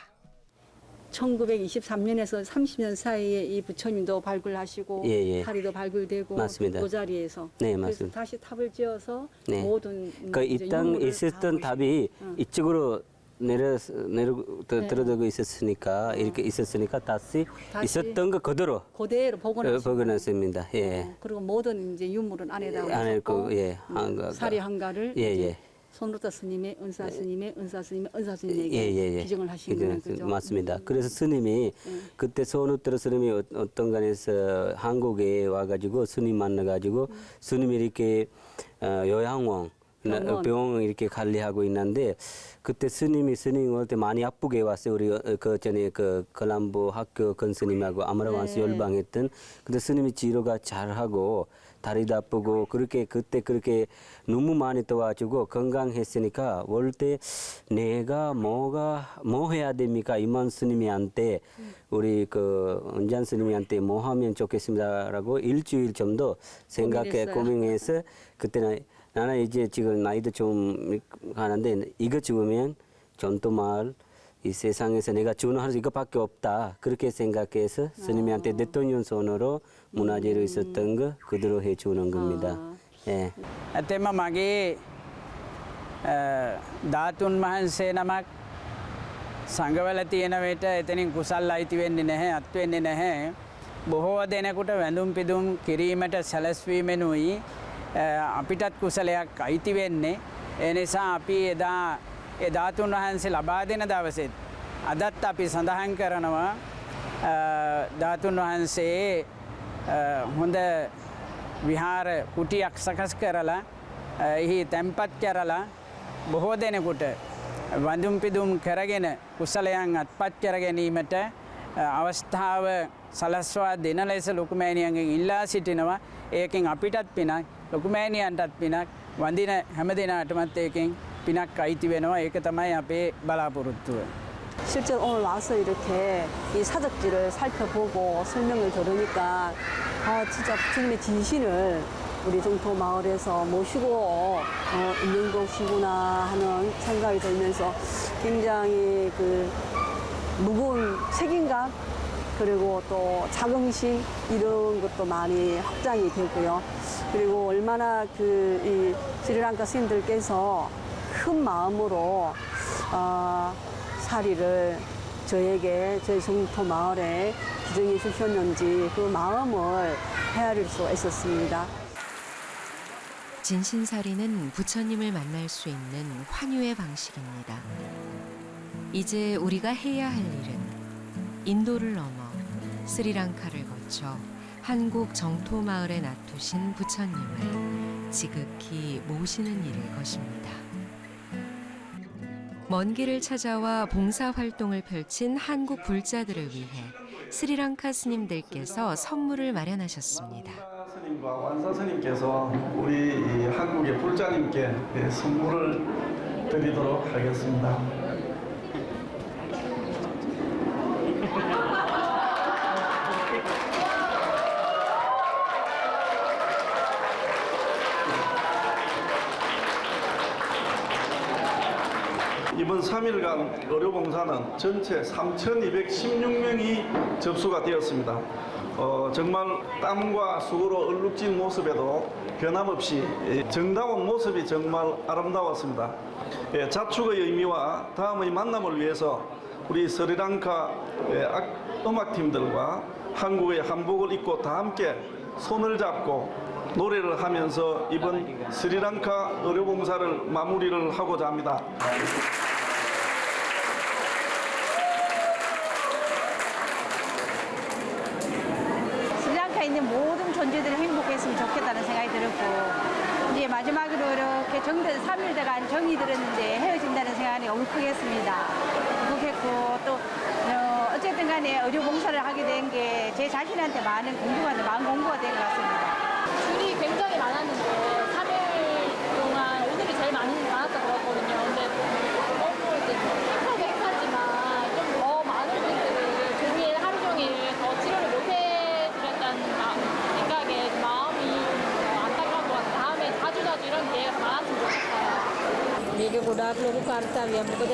Speaker 7: 1923년에서 30년 사이에 이 부처님도 발굴하시고 다리도 발굴되고
Speaker 5: 맞습니다.
Speaker 7: 그 자리에서
Speaker 5: 네,
Speaker 7: 그래서
Speaker 5: 맞습니다.
Speaker 7: 다시 탑을 지어서
Speaker 5: 네.
Speaker 7: 모든
Speaker 5: 이 땅 있었던 답이 이쪽으로 들어들고 있었으니까 이렇게 있었으니까 다시 있었던 거 그대로 복원했습니다. 예.
Speaker 7: 그리고 모든 이제 유물은 안에다
Speaker 5: 안에 그
Speaker 7: 사리 한가를 이제 손로타 스님의 은사 스님의 은사 스님의 은사 스님에게 기증을 하신 거죠.
Speaker 5: 맞습니다. 그래서 스님이 그때 손우트라 스님이 어떤 간에서 한국에 와가지고 스님 만나가지고 스님이 이렇게 요양원 병원 이렇게 관리하고 있는데 그때 스님 올 때 많이 아프게 왔어요. 우리 그 전에 그 콜롬보 학교 건 스님하고 아무라완스 열방했던 근데 스님이 치료가 잘하고 다리도 아프고 그때 그렇게 너무 많이 떠가지고 건강했으니까 올 때 내가 뭐 해야 됩니까? 이만 스님이한테 우리 그 은잔 스님한테 뭐 하면 좋겠습니다라고 일주일 정도 고민해서 그때는 나는 이제 지금 나이도 좀 가는데 이거 죽으면 전토마을 이 세상에서 내가 주는 할 수 이것밖에 없다. 그렇게 생각해서 스님한테 대통령 손으로 문화재로 있었던 거 그대로 해주는 겁니다. 예.
Speaker 23: ඇත්තෙම මගේ ධාතුන් වහන්සේ නමක් සංඝවල තියෙන විට එතනින් කුසල් අයිති වෙන්නේ නැහැ, අත් වෙන්නේ නැහැ. බොහෝ දෙනෙකුට වැඳුම් පිදුම් කිරීමට සැලැස්වීමෙනුයි අපිටත් කුසලයක් අයිති වෙන්නේ. ඒ නිසා අපි එදා ඒ ධාතුන් වහන්සේ ලබා දෙන දවසෙත් අදත් අපි සඳහන් කරනවා ධාතුන් වහන්සේ හොඳ විහාර කුටියක් සකස් කරලා එහි තැන්පත් කරලා බොහෝ දෙනෙකුට වඳුම් පිදුම් කරගෙන කුසලයන් අත්පත් කර ගැනීමට අවස්ථාව සලස්වා දෙන ලෙස ලොකුමෑණියන්ගෙන් ඉල්ලා සිටිනවා. ඒකෙන් අපිටත් පිනක් ලොකුමෑණියන්ටත් පිනක් වඳින හැම දෙනාටමත් ඒකෙන් පිනක් අයිති වෙනවා. ඒක තමයි අපේ බලාපොරොත්තුව.
Speaker 7: 실제로 오늘 와서 이렇게 이 사적지를 살펴보고 설명을 들으니까 진짜 부처님의 진신을 우리 정토 마을에서 모시고 있는 것이구나 하는 생각이 들면서 굉장히 그 무거운 책임감 그리고 또 자긍심 이런 것도 많이 확장이 되고요. 그리고 얼마나 이 스리랑카 스님들께서 큰 마음으로 사리를 저에게 저희 정토 마을에 기증해 주셨는지 그 마음을 헤아릴 수 있었습니다.
Speaker 1: 진신사리는 부처님을 만날 수 있는 환유의 방식입니다. 이제 우리가 해야 할 일은 인도를 넘어 스리랑카를 거쳐 한국 정토 마을에 놔두신 부처님을 지극히 모시는 일일 것입니다. 먼 길을 찾아와 봉사 활동을 펼친 한국 불자들을 위해 스리랑카 스님들께서 선물을 마련하셨습니다.
Speaker 19: 스님과 완사 스님께서 우리 이 한국의 불자님께 선물을 드리도록 하겠습니다. 이번 3일간 의료봉사는 전체 3,216명이 접수가 되었습니다. 정말 땀과 수고로 얼룩진 모습에도 변함없이 정다운 모습이 정말 아름다웠습니다. 자축의 의미와 다음의 만남을 위해서 우리 스리랑카 음악팀들과 한국의 한복을 입고 다 함께 손을 잡고 노래를 하면서 이번 스리랑카 의료봉사를 마무리를 하고자 합니다.
Speaker 24: 스리랑카에 있는 모든 존재들이 행복했으면 좋겠다는 생각이 들었고, 이제 마지막으로 이렇게 3일간 정이 들었는데 헤어진다는 생각이 울컥했습니다. 울컥했고 또 어쨌든 간에 의료봉사를 하게 된 게 제 자신한테 마음 공부가 된 것 같습니다.
Speaker 2: 줄이 굉장히 많았는데 3일 동안 오늘이 제일 많았다고 그랬거든요. 근데 너무 행사도 행사지만 좀 더 많은 분들이 종일 하루 종일 더 치료를 못 해드렸다는 생각에 마음이 안타까운 것 같아요. 다음에 자주 이런 기회가 많았으면 좋겠어요.
Speaker 8: මේක ගොඩාක් ලොකු කාර්යයක්. මොකද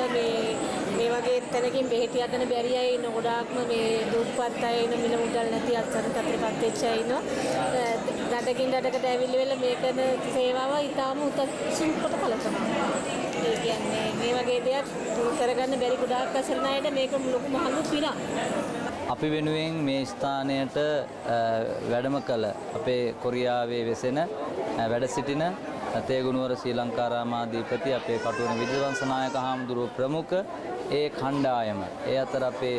Speaker 8: මේ වගේ තැනකින් බෙහෙත් යදන බැරි අය ඉන්න ගොඩාක්ම මේ දුප්පත් අය ඉන්න මිල මුදල් නැති අත්සන් තත්ත්වයකට වෙච්ච අය ඉන්න. රටකින් රටකට ඇවිල්ලා මේ කරන සේවාව ඉතාම උත්සුකව කළා. ඒ කියන්නේ මේ වගේ දේවල් කරගන්න බැරි ගොඩාක් අසරණ අයට මේක ලොකු මහඟු පිනක්.
Speaker 11: අපි වෙනුවෙන් මේ ස්ථානයට වැඩම කළ අපේ කොරියාවේ වෙසෙන වැඩ සිටින තේගුණුවර ශ්‍රී ලංකාරාමාධිපති අපේ කටුවන විජයවංශ නායක හාමුදුරුවෝ ප්‍රමුඛ ඒ කණ්ඩායම, ඒ අතර අපේ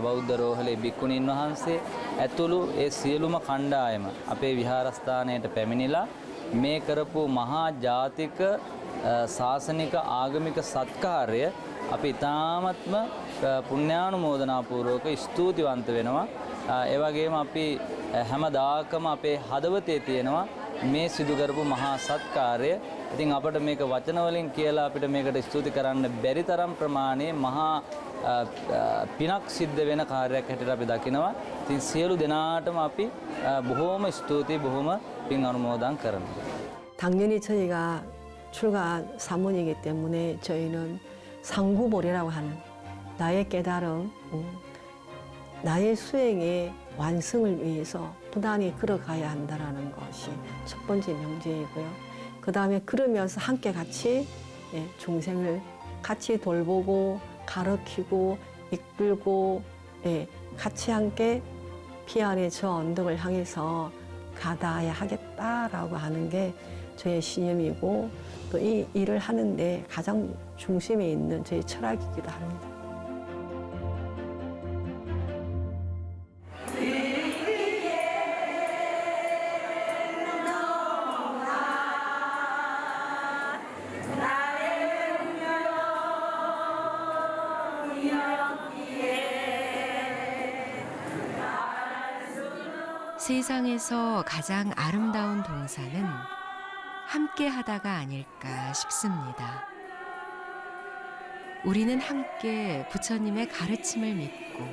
Speaker 11: බෞද්ධ රෝහලේ බික්කුණීන් වහන්සේ ඇතුළු ඒ සියලුම කණ්ඩායම අපේ විහාරස්ථානයට පැමිණිලා මේ කරපු මහා ජාතික ශාසනික ආගමික සත්කාරය අපි ඉතාමත්ම පුණ්‍යානුමෝදනාපූර්වක ස්තුතිවන්ත වෙනවා. ඒ වගේම අපි හැමදාකම අපේ හදවතේ තියෙනවා මේ සිදු කරපු මහා සත්කාරය. ඉතින් අපිට මේක වචන වලින් කියලා අපිට මේකට ස්තුති කරන්න බැරි තරම් ප්‍රමාණයේ මහා පිනක් සිද්ධ වෙන කාර්යයක් හැටියට අපි දකිනවා. ඉතින් සියලු දෙනාටම අපි බොහෝම ස්තුතියි, බොහෝම පින් අනුමෝදන් කරනවා.
Speaker 7: 당연히 저희가 출가한 사문이기 때문에 저희는 상구보리라고 하는 나의 깨달음, 나의 수행의 완성을 위해서 부단히 걸어가야 한다는 것이 첫 번째 명제이고요. 그 다음에 그러면서 함께 같이 중생을 같이 돌보고 가르치고 이끌고 같이 함께 피안의 저 언덕을 향해서 가다야 하겠다라고 하는 게 저의 신념이고 또 이 일을 하는데 가장 중심에 있는 저의 철학이기도 합니다.
Speaker 1: 세상에서 가장 아름다운 동사는 함께 하다가 아닐까 싶습니다. 우리는 함께 부처님의 가르침을 믿고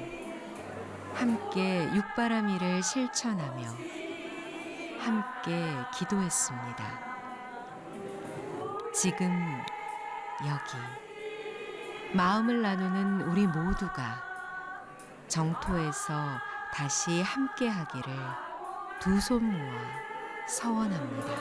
Speaker 1: 함께 육바라밀을 실천하며 함께 기도했습니다. 지금 여기 마음을 나누는 우리 모두가 정토에서 다시 함께 하기를 두 손 모아 서원합니다.